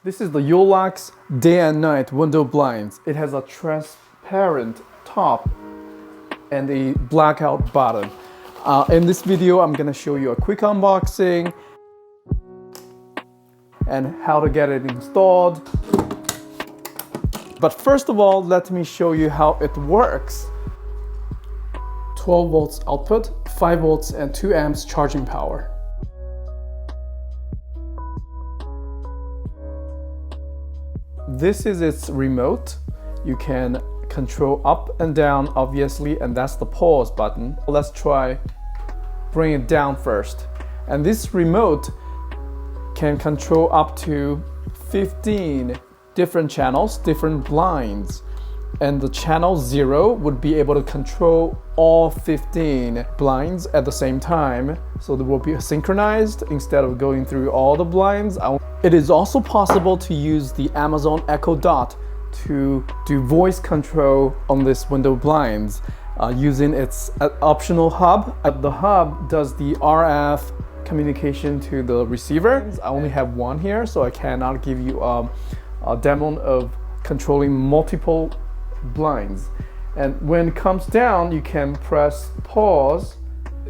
This is the Yoolax day and night window blinds. It has a transparent top and a blackout bottom. In this video, I'm gonna show you a quick unboxing and how to get it installed. But first of all, let me show you how it works. 12 volts output, 5 volts and 2 amps charging power. This is its remote. You can control up and down, obviously, and that's the pause button. Let's try bring it down first. And this remote can control up to 15 different channels, different blinds. And the channel 0 would be able to control all 15 blinds at the same time. So they will be synchronized instead of going through all the blinds. It is also possible to use the Amazon Echo Dot to do voice control on this window blinds using its optional hub. The hub does the RF communication to the receiver. I only have one here, so I cannot give you a demo of controlling multiple blinds. And when it comes down, you can press pause.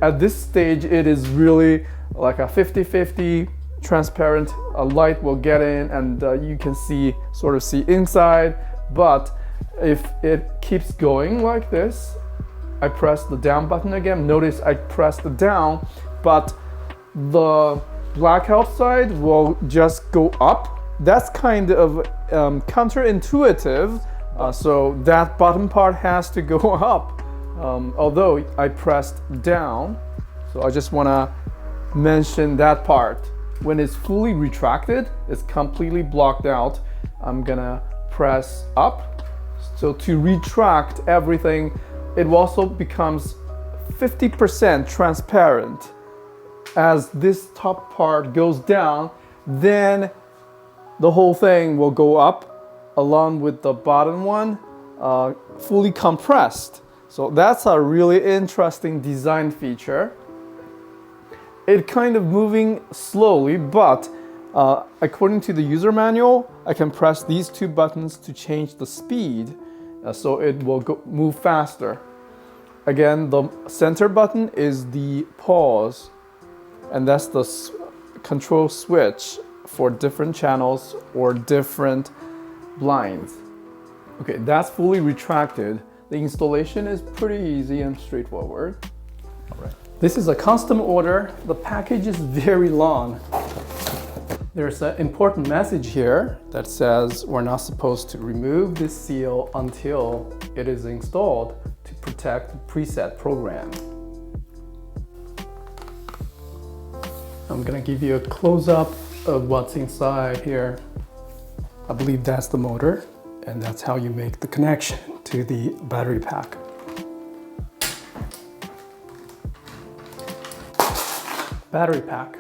At this stage, it is really like a 50-50 transparent. A light will get in and you can sort of see inside. But if it keeps going like this, I press the down button again. Notice I pressed the down, but the blackout side will just go up. That's kind of counterintuitive. So that bottom part has to go up, although I pressed down. So I just want to mention that part. When it's fully retracted, it's completely blocked out. I'm gonna press up. So to retract everything, it also becomes 50% transparent. As this top part goes down, then the whole thing will go up along with the bottom one, fully compressed. So that's a really interesting design feature. It kind of moving slowly, but according to the user manual, I can press these two buttons to change the speed, so it will move faster. Again, the center button is the pause, and that's the control switch for different channels or different blinds. Okay, that's fully retracted. The installation is pretty easy and straightforward. All right. This is a custom order. The package is very long. There's an important message here that says we're not supposed to remove this seal until it is installed to protect the preset program. I'm gonna give you a close-up of what's inside here. I believe that's the motor, and that's how you make the connection to the battery pack. Battery pack.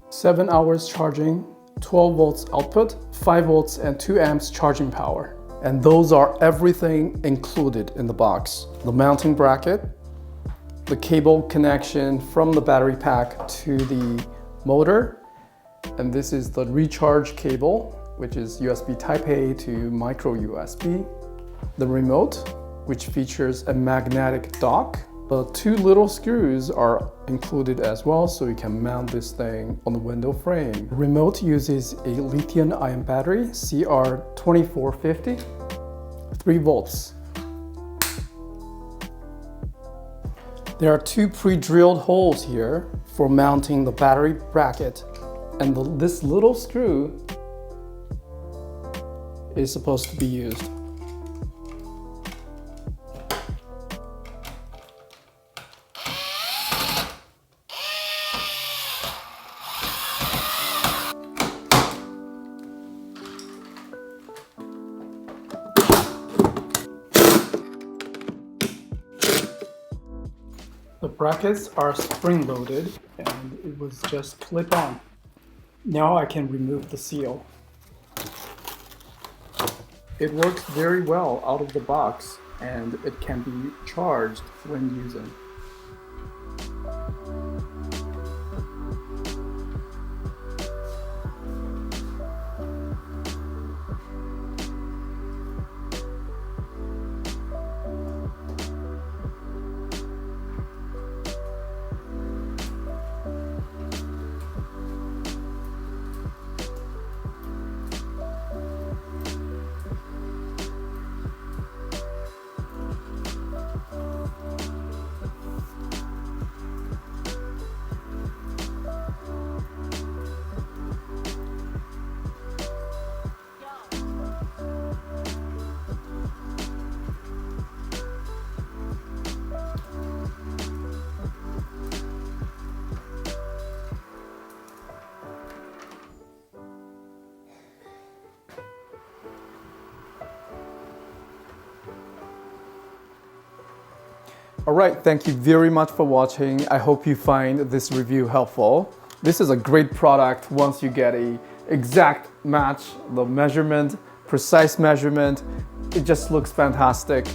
7 hours charging, 12 volts output, 5 volts and 2 amps charging power. And those are everything included in the box. The mounting bracket, the cable connection from the battery pack to the motor, and this is the recharge cable, which is USB Type A to micro USB. The remote, which features a magnetic dock. The 2 little screws are included as well, so you can mount this thing on the window frame. The remote uses a lithium-ion battery, CR2450, 3 volts. There are 2 pre-drilled holes here for mounting the battery bracket, and this little screw is supposed to be used. The brackets are spring-loaded and it was just clip on. Now I can remove the seal. It works very well out of the box and it can be charged when using. All right, thank you very much for watching. I hope you find this review helpful. This is a great product once you get a exact match, the measurement, precise measurement. It just looks fantastic.